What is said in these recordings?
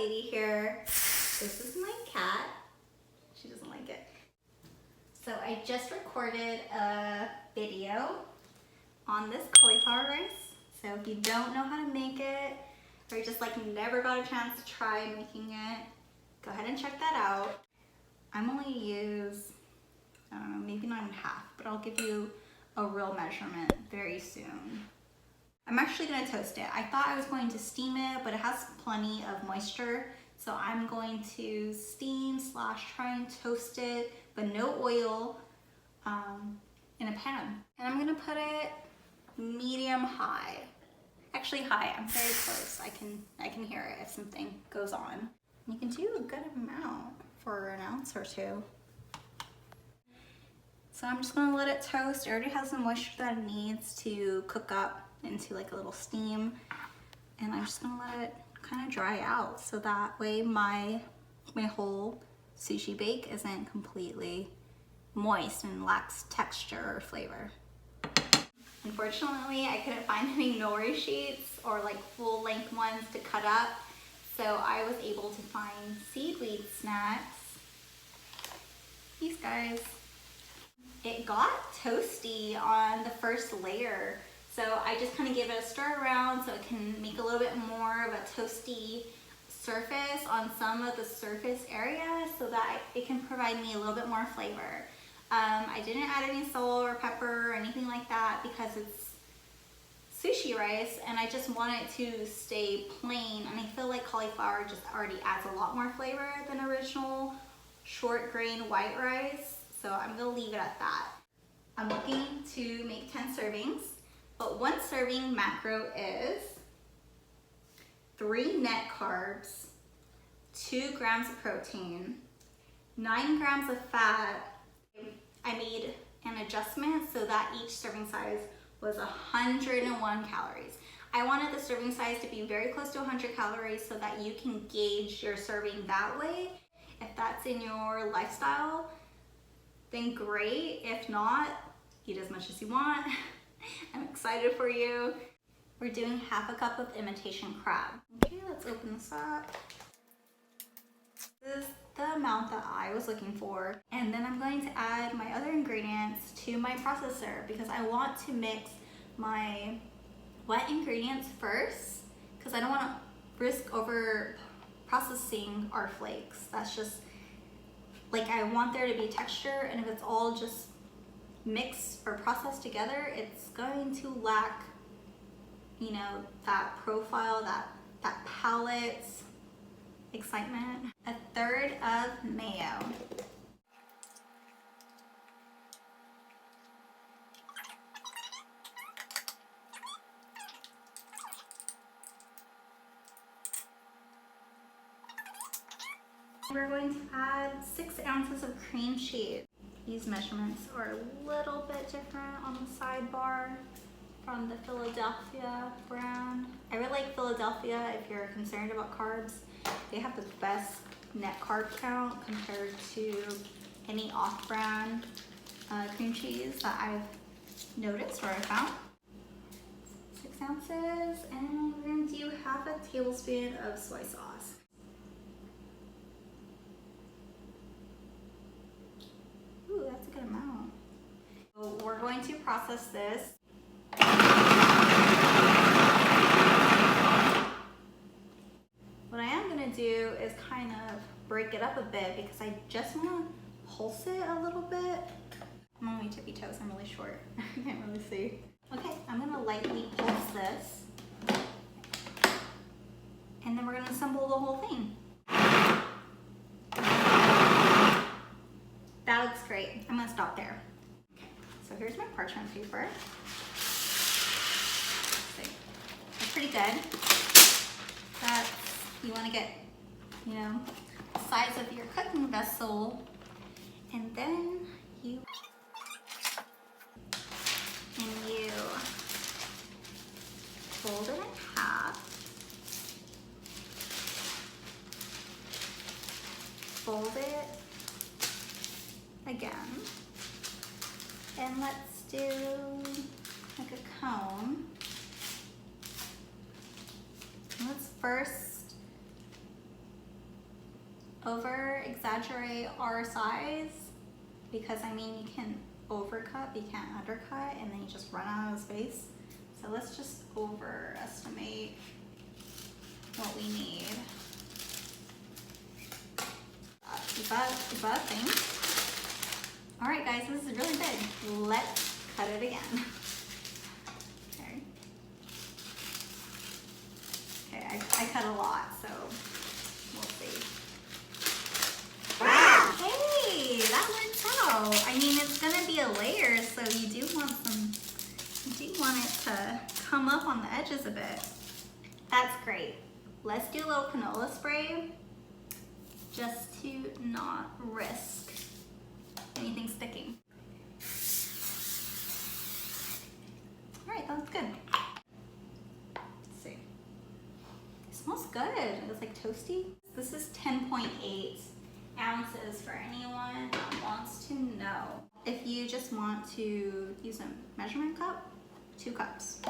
lady here. This is my cat. She doesn't like it. So I just recorded a video on this cauliflower rice. So if you don't know how to make it, or you just like never got a chance to try making it, go ahead and check that out. I'm only use, I don't know, maybe not even half, but I'll give you a real measurement very soon. I'm actually gonna toast it. I thought I was going to steam it, but it has plenty of moisture. So I'm going to steam / try and toast it, but no oil, in a pan. And I'm gonna put it medium high. Actually high, I'm very close. I can hear it if something goes on. You can do a good amount for an ounce or two. So I'm just gonna let it toast. It already has the moisture that it needs to cook up into like a little steam. And I'm just gonna let it kind of dry out so that way my whole sushi bake isn't completely moist and lacks texture or flavor. Unfortunately, I couldn't find any nori sheets or like full length ones to cut up. So I was able to find seaweed snacks. These guys. It got toasty on the first layer. So I just kind of give it a stir around so it can make a little bit more of a toasty surface on some of the surface area so that it can provide me a little bit more flavor. I didn't add any salt or pepper or anything like that because it's sushi rice and I just want it to stay plain, and I feel like cauliflower just already adds a lot more flavor than original short grain white rice. So I'm gonna leave it at that. I'm looking to make 10 servings, but one serving macro is 3 net carbs, 2 grams of protein, 9 grams of fat. I made an adjustment so that each serving size was 101 calories. I wanted the serving size to be very close to 100 calories so that you can gauge your serving that way. If that's in your lifestyle, then great. If not, eat as much as you want. I'm excited for you. We're doing half a cup of imitation crab. Okay, let's open this up. This is the amount that I was looking for. And then I'm going to add my other ingredients to my processor because I want to mix my wet ingredients first because I don't want to risk over processing our flakes. That's just, like, I want there to be texture, and if it's all just mixed or processed together, it's going to lack, you know, that profile, that palate excitement. 1/3 of mayo. We're going to add 6 ounces of cream cheese. These measurements are a little bit different on the sidebar from the Philadelphia brand. I really like Philadelphia if you're concerned about carbs. They have the best net carb count compared to any off-brand cream cheese that I've noticed or I found. 6 ounces, and we're gonna do half a tablespoon of soy sauce. Ooh, that's a good amount. So we're going to process this. What I am gonna do is kind of break it up a bit because I just wanna pulse it a little bit. I'm on my tippy toes, I'm really short. I can't really see. Okay, I'm gonna lightly pulse this. And then we're gonna assemble the whole thing. That looks great. I'm gonna stop there. So here's my parchment paper. It's pretty good. That's, you wanna get, you know, the size of your cooking vessel, and then you fold it in half, fold it again, and let's do like a cone. Let's first exaggerate our size because I mean you can overcut, you can't undercut, and then you just run out of space. So let's just overestimate what we need. Is that a thing? All right, guys, this is really big. Let's cut it again. Okay. Okay, I cut a lot, so we'll see. Wow! Hey, that worked out. I mean, it's gonna be a layer, so you do want it to come up on the edges a bit. That's great. Let's do a little canola spray just to not risk anything sticking. All right, that's good. Let's see. It smells good. It's like toasty. This is 10.8 ounces for anyone that wants to know. If you just want to use a measurement cup, 2 cups.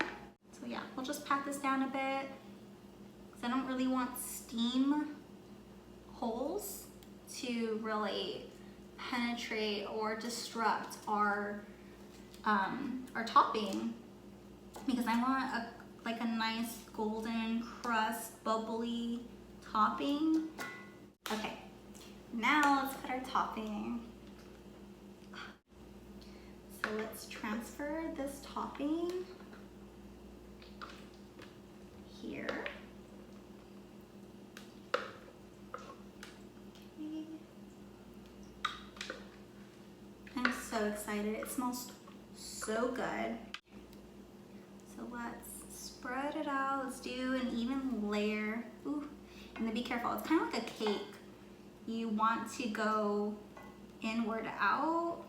So yeah, we'll just pat this down a bit because I don't really want steam holes to really penetrate or disrupt our topping, because I want a nice golden crust, bubbly topping. Okay, now let's put our topping. So let's transfer this topping here. Okay. I'm so excited. It smells so good. So let's spread it out. Let's do an even layer. Ooh, and then be careful. It's kind of like a cake. You want to go inward out,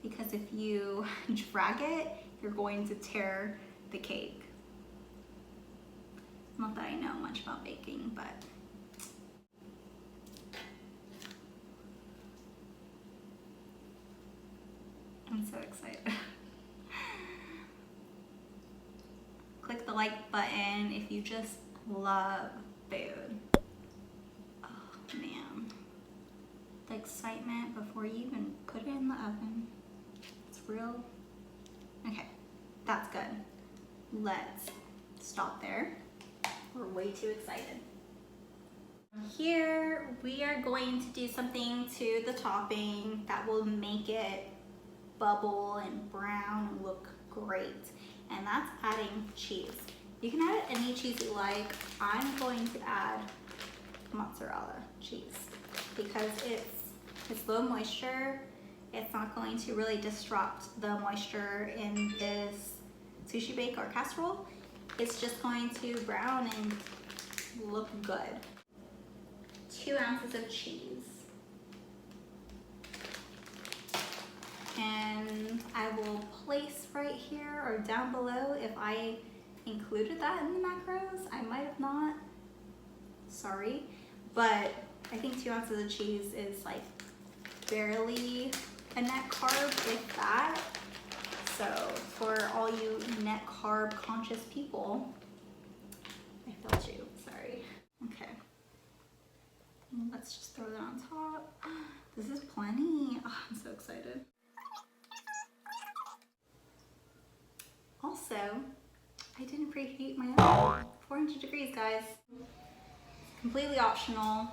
because if you drag it, you're going to tear the cake. Not that I know much about baking, but I'm so excited. Click the like button if you just love food. Oh man, the excitement before you even put it in the oven. It's real. Okay, that's good. Let's stop there. We're way too excited. Here we are going to do something to the topping that will make it bubble and brown and look great, and that's adding cheese. You can add any cheese you like. I'm going to add mozzarella cheese because it's low moisture. It's not going to really disrupt the moisture in this sushi bake or casserole. It's just going to brown and look good. 2 ounces of cheese. And I will place right here or down below if I included that in the macros. I might have not, sorry. But I think 2 ounces of cheese is like barely a net carb, if that. So for all you net carb conscious people, I felt you, sorry. Okay, let's just throw that on top. This is plenty. Oh, I'm so excited. Also, I didn't preheat my oven. 400 degrees, guys. It's completely optional,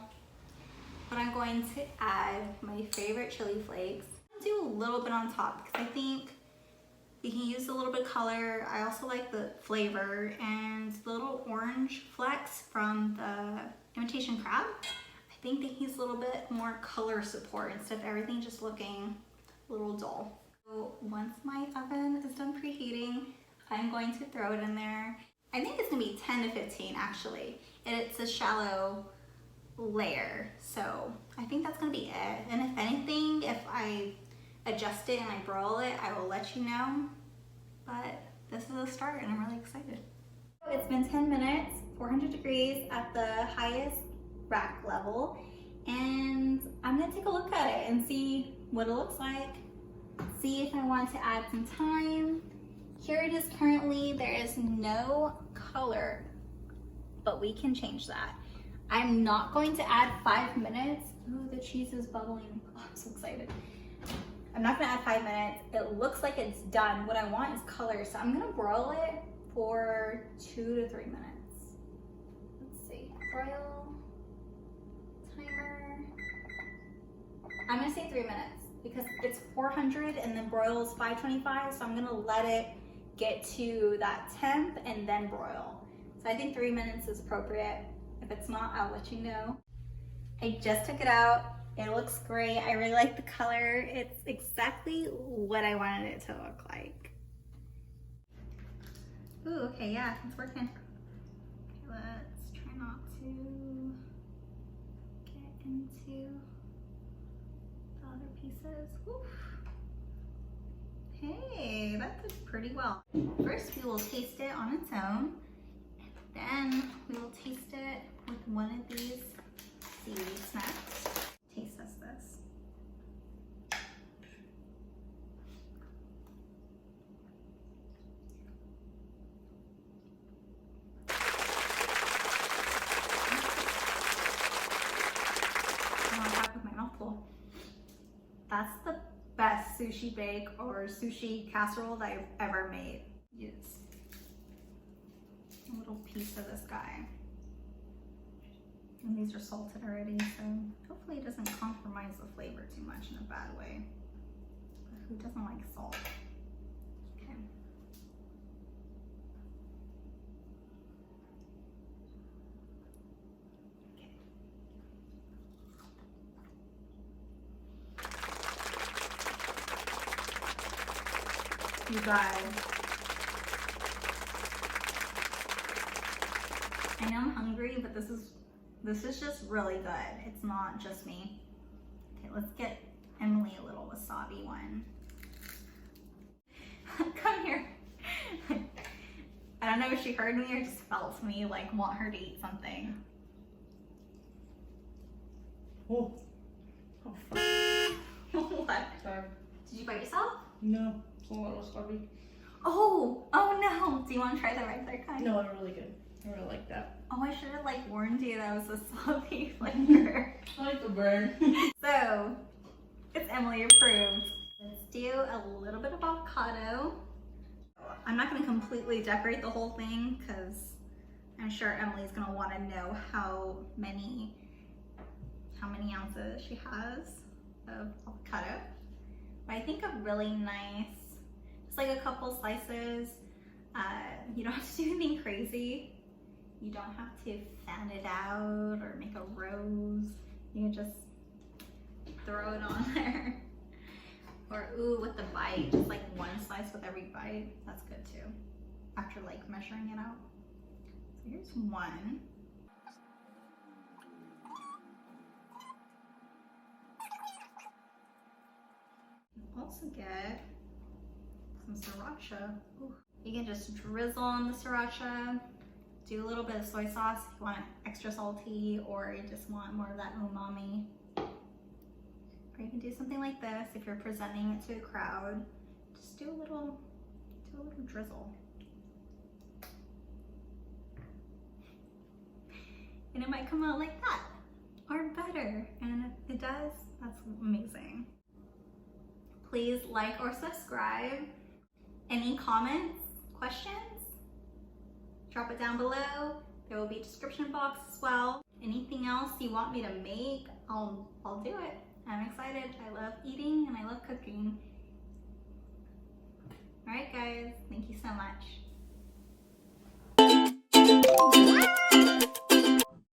but I'm going to add my favorite chili flakes. I'll do a little bit on top because I think you can use a little bit of color. I also like the flavor, and the little orange flecks from the imitation crab. I think they use a little bit more color support instead of everything just looking a little dull. So once my oven is done preheating, I'm going to throw it in there. I think it's gonna be 10 to 15 actually. And it's a shallow layer. So I think that's gonna be it. And if anything, if I adjust it and I broil it, I will let you know. But this is a start and I'm really excited. It's been 10 minutes, 400 degrees at the highest rack level. And I'm gonna take a look at it and see what it looks like. See if I want to add some time. Here it is currently, there is no color, but we can change that. I'm not going to add 5 minutes. Ooh, the cheese is bubbling. Oh, I'm so excited. I'm not gonna add 5 minutes. It looks like it's done. What I want is color, so I'm gonna broil it for 2 to 3 minutes. Let's see, broil, timer. I'm gonna say 3 minutes because it's 400 and then broil is 525, so I'm gonna let it get to that temp and then broil. So I think 3 minutes is appropriate. If it's not, I'll let you know. I just took it out. It looks great. I really like the color. It's exactly what I wanted it to look like. Ooh, okay, yeah, it's working. Okay, let's try not to get into the other pieces. Oof. Hey, that did pretty well. First, we will taste it on its own. Then we will taste it with one of these seaweed snacks. Taste test this. I'm on top with my mouth full. That's the best sushi bake or sushi casserole that I've ever made. Yes. A little piece of this guy. And these are salted already, so hopefully it doesn't compromise the flavor too much in a bad way. But who doesn't like salt? Okay. You guys. I know I'm hungry, but this is just really good. It's not just me. Okay, let's get Emily a little wasabi one. Come here. I don't know if she heard me or just felt me like want her to eat something. Oh. Oh, fuck. What? Sorry. Did you bite yourself? No, it's a lot of wasabi. Oh no. Do you want to try the regular kind? No, it's really good. I really like that. Oh, I should have like warned you that was wasabi flavor. I like the burn. So, it's Emily approved. Let's do a little bit of avocado. I'm not gonna completely decorate the whole thing because I'm sure Emily's gonna wanna know how many ounces she has of avocado. But I think a really nice, just like a couple slices. You don't have to do anything crazy. You don't have to fan it out or make a rose. You can just throw it on there. Or ooh, with the bite, just like one slice with every bite. That's good too. After like measuring it out. So here's one. You also get some sriracha. Ooh. You can just drizzle on the sriracha. Do a little bit of soy sauce if you want it extra salty or you just want more of that umami. Or you can do something like this if you're presenting it to a crowd. Just do a little drizzle. And it might come out like that or better. And if it does, that's amazing. Please like or subscribe. Any comments, questions? Drop it down below. There will be a description box as well. Anything else you want me to make, I'll do it. I'm excited. I love eating and I love cooking. All right, guys. Thank you so much.